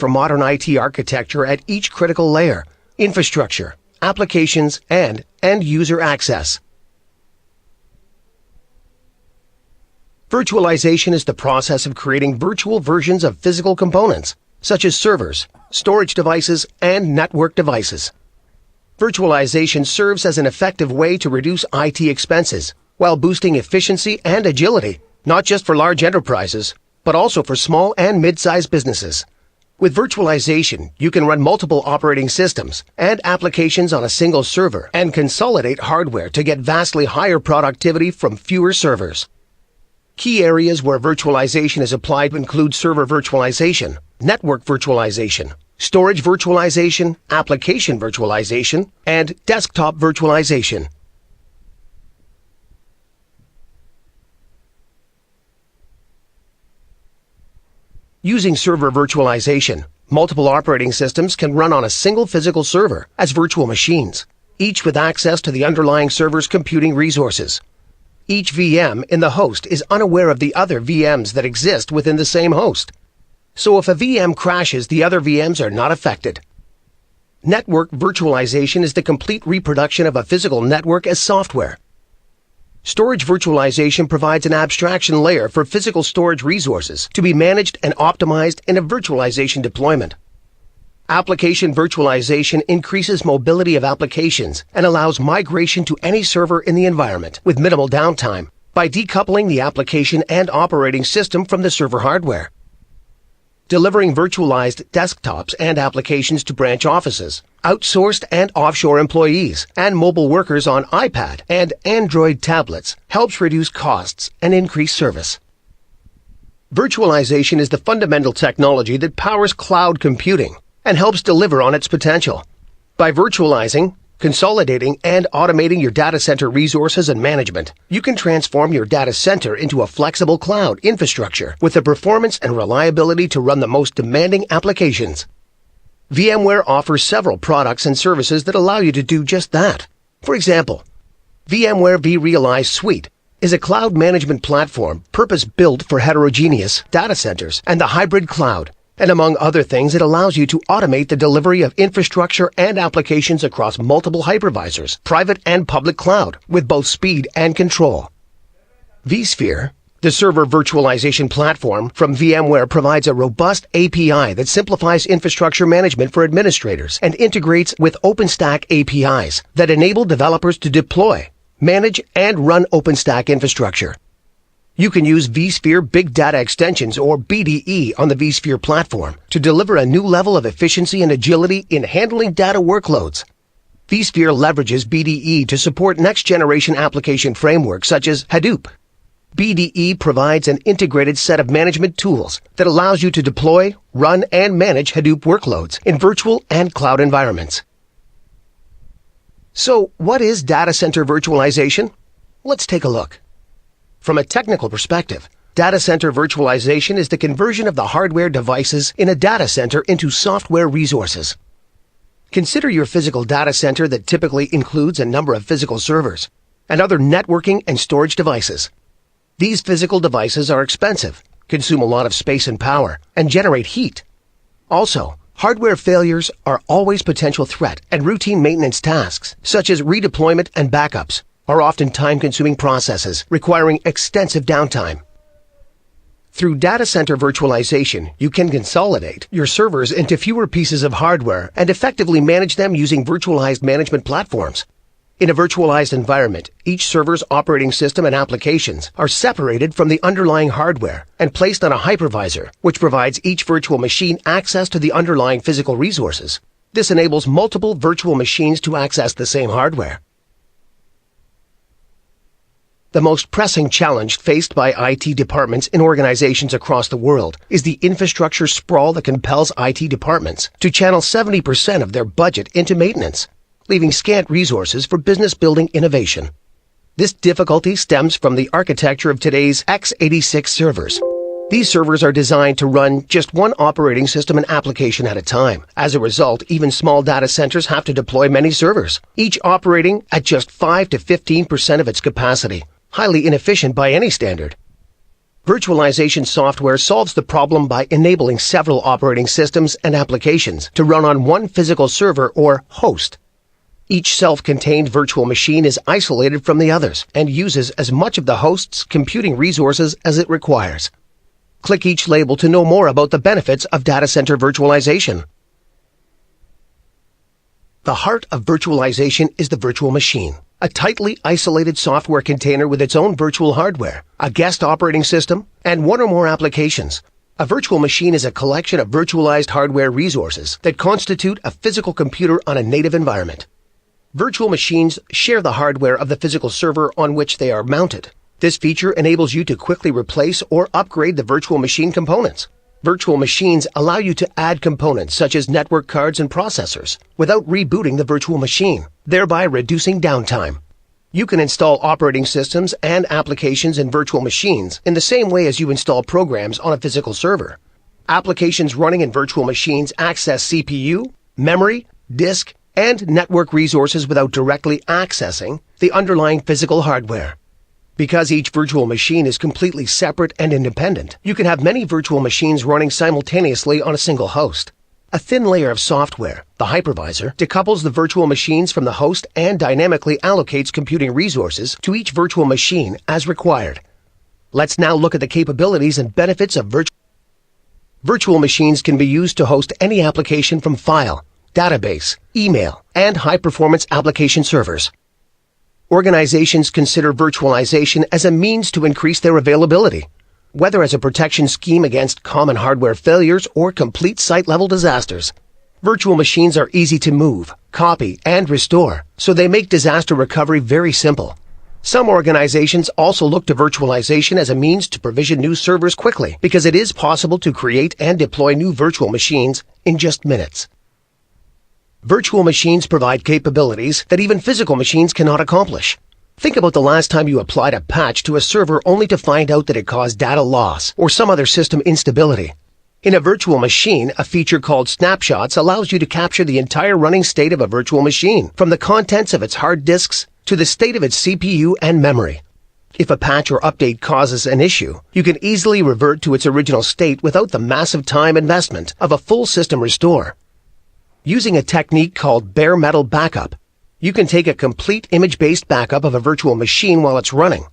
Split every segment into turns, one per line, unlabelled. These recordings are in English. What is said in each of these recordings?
for modern IT architecture at each critical layer: infrastructure, applications, and end-user access. Virtualization is the process of creating virtual versions of physical components, such as servers, storage devices, and network devices. Virtualization serves as an effective way to reduce IT expenses while boosting efficiency and agility, not just for large enterprises, but also for small and mid-sized businesses. With virtualization, you can run multiple operating systems and applications on a single server and consolidate hardware to get vastly higher productivity from fewer servers. Key areas where virtualization is applied include server virtualization, network virtualization, storage virtualization, application virtualization, and desktop virtualization. Using server virtualization, multiple operating systems can run on a single physical server as virtual machines, each with access to the underlying server's computing resources. Each VM in the host is unaware of the other VMs that exist within the same host. So if a VM crashes, the other VMs are not affected. Network virtualization is the complete reproduction of a physical network as software. Storage virtualization provides an abstraction layer for physical storage resources to be managed and optimized in a virtualization deployment. Application virtualization increases mobility of applications and allows migration to any server in the environment with minimal downtime by decoupling the application and operating system from the server hardware. Delivering virtualized desktops and applications to branch offices, outsourced and offshore employees, and mobile workers on iPad and Android tablets helps reduce costs and increase service. Virtualization is the fundamental technology that powers cloud computing and helps deliver on its potential. By virtualizing, consolidating, and automating your data center resources and management, you can transform your data center into a flexible cloud infrastructure with the performance and reliability to run the most demanding applications. VMware offers several products and services that allow you to do just that. For example, VMware vRealize Suite is a cloud management platform purpose-built for heterogeneous data centers and the hybrid cloud. And among other things, it allows you to automate the delivery of infrastructure and applications across multiple hypervisors, private and public cloud, with both speed and control. vSphere, the server virtualization platform from VMware, provides a robust API that simplifies infrastructure management for administrators and integrates with OpenStack APIs that enable developers to deploy, manage, and run OpenStack infrastructure. You can use vSphere Big Data Extensions, or BDE, on the vSphere platform to deliver a new level of efficiency and agility in handling data workloads. vSphere leverages BDE to support next-generation application frameworks such as Hadoop. BDE provides an integrated set of management tools that allows you to deploy, run, and manage Hadoop workloads in virtual and cloud environments. So, what is data center virtualization? Let's take a look. From a technical perspective, data center virtualization is the conversion of the hardware devices in a data center into software resources. Consider your physical data center that typically includes a number of physical servers and other networking and storage devices. These physical devices are expensive, consume a lot of space and power, and generate heat. Also, hardware failures are always a potential threat, and routine maintenance tasks, such as redeployment and backups, are often time-consuming processes requiring extensive downtime. Through data center virtualization, you can consolidate your servers into fewer pieces of hardware and effectively manage them using virtualized management platforms. In a virtualized environment, each server's operating system and applications are separated from the underlying hardware and placed on a hypervisor, which provides each virtual machine access to the underlying physical resources. This enables multiple virtual machines to access the same hardware. The most pressing challenge faced by IT departments in organizations across the world is the infrastructure sprawl that compels IT departments to channel 70% of their budget into maintenance, leaving scant resources for business-building innovation. This difficulty stems from the architecture of today's x86 servers. These servers are designed to run just one operating system and application at a time. As a result, even small data centers have to deploy many servers, each operating at just 5 to 15% of its capacity, highly inefficient by any standard. Virtualization software solves the problem by enabling several operating systems and applications to run on one physical server or host. Each self-contained virtual machine is isolated from the others and uses as much of the host's computing resources as it requires. Click each label to know more about the benefits of data center virtualization. The heart of virtualization is the virtual machine, a tightly isolated software container with its own virtual hardware, a guest operating system, and one or more applications. A virtual machine is a collection of virtualized hardware resources that constitute a physical computer on a native environment. Virtual machines share the hardware of the physical server on which they are mounted. This feature enables you to quickly replace or upgrade the virtual machine components. Virtual machines allow you to add components such as network cards and processors without rebooting the virtual machine, thereby reducing downtime. You can install operating systems and applications in virtual machines in the same way as you install programs on a physical server. Applications running in virtual machines access CPU, memory, disk, and network resources without directly accessing the underlying physical hardware. Because each virtual machine is completely separate and independent, you can have many virtual machines running simultaneously on a single host. A thin layer of software, the hypervisor, decouples the virtual machines from the host and dynamically allocates computing resources to each virtual machine as required. Let's now look at the capabilities and benefits of virtual machines. Can be used to host any application from file, database, email, and high-performance application servers. Organizations consider virtualization as a means to increase their availability, whether as a protection scheme against common hardware failures or complete site-level disasters. Virtual machines are easy to move, copy, and restore, so they make disaster recovery very simple. Some organizations also look to virtualization as a means to provision new servers quickly because it is possible to create and deploy new virtual machines in just minutes. Virtual machines provide capabilities that even physical machines cannot accomplish. Think about the last time you applied a patch to a server only to find out that it caused data loss or some other system instability. In a virtual machine, a feature called snapshots allows you to capture the entire running state of a virtual machine, from the contents of its hard disks to the state of its CPU and memory. If a patch or update causes an issue, you can easily revert to its original state without the massive time investment of a full system restore. Using a technique called bare metal backup, you can take a complete image-based backup of a virtual machine while it's running.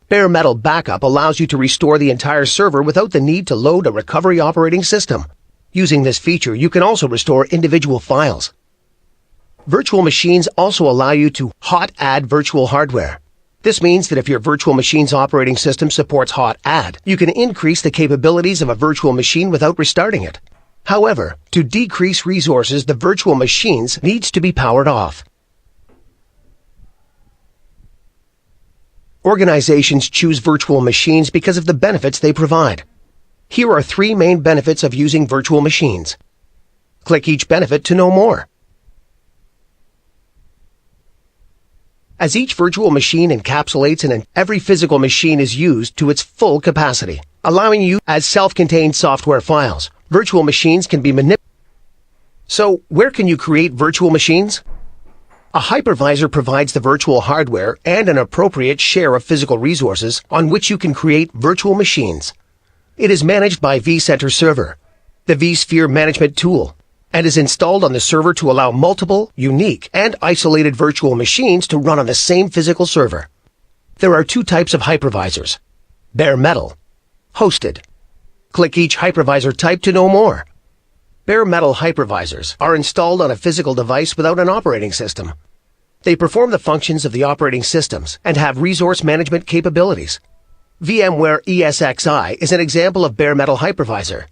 Bare metal backup allows you to restore the entire server without the need to load a recovery operating system. Using this feature, you can also restore individual files. Virtual machines also allow you to hot add virtual hardware. This means that if your virtual machine's operating system supports hot add, you can increase the capabilities of a virtual machine without restarting it. However, to decrease resources, the virtual machines needs to be powered off. Organizations choose virtual machines because of the benefits they provide. Here are 3 main benefits of using virtual machines. Click each benefit to know more. As each virtual machine encapsulates and every physical machine is used to its full capacity, allowing you as self-contained software files. Virtual machines can be manipulated. So, where can you create virtual machines? A hypervisor provides the virtual hardware and an appropriate share of physical resources on which you can create virtual machines. It is managed by vCenter Server, the vSphere management tool, and is installed on the server to allow multiple, unique, and isolated virtual machines to run on the same physical server. There are 2 types of hypervisors: bare metal, hosted. Click each hypervisor type to know more. Bare metal hypervisors are installed on a physical device without an operating system. They perform the functions of the operating systems and have resource management capabilities. VMware ESXi is an example of bare metal hypervisor.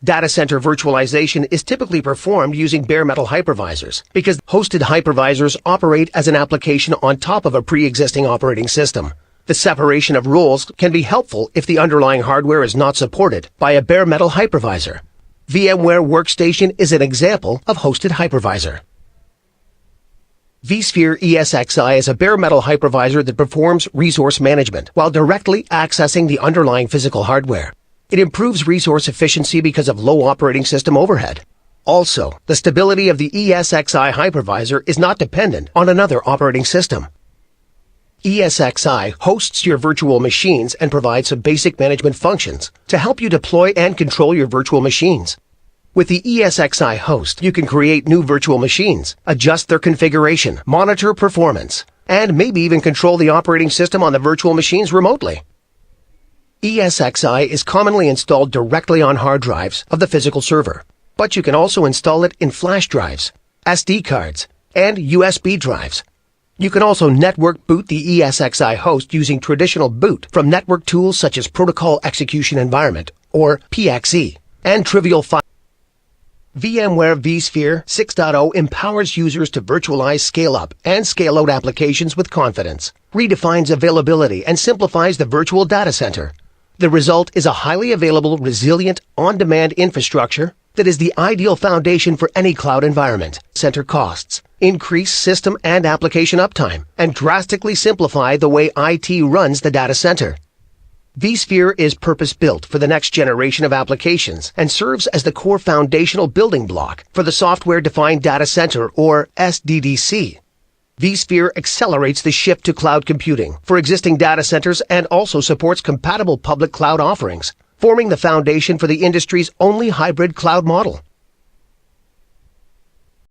Data center virtualization is typically performed using bare metal hypervisors because hosted hypervisors operate as an application on top of a pre-existing operating system. The separation of roles can be helpful if the underlying hardware is not supported by a bare metal hypervisor. VMware Workstation is an example of hosted hypervisor. vSphere ESXi is a bare metal hypervisor that performs resource management while directly accessing the underlying physical hardware. It improves resource efficiency because of low operating system overhead. Also, the stability of the ESXi hypervisor is not dependent on another operating system. ESXi hosts your virtual machines and provides some basic management functions to help you deploy and control your virtual machines. With the ESXi host, you can create new virtual machines, adjust their configuration, monitor performance, and maybe even control the operating system on the virtual machines remotely. ESXi is commonly installed directly on hard drives of the physical server, but you can also install it in flash drives, SD cards, and USB drives. You can also network boot the ESXi host using traditional boot from network tools such as Protocol Execution Environment, or PXE, and trivial file. VMware vSphere 6.0 empowers users to virtualize scale-up and scale-out applications with confidence, redefines availability, and simplifies the virtual data center. The result is a highly available, resilient, on-demand infrastructure that is the ideal foundation for any cloud environment. Center costs, increase system and application uptime, and drastically simplify the way IT runs the data center. vSphere is purpose-built for the next generation of applications and serves as the core foundational building block for the Software-Defined Data Center, or SDDC. vSphere accelerates the shift to cloud computing for existing data centers and also supports compatible public cloud offerings, forming the foundation for the industry's only hybrid cloud model.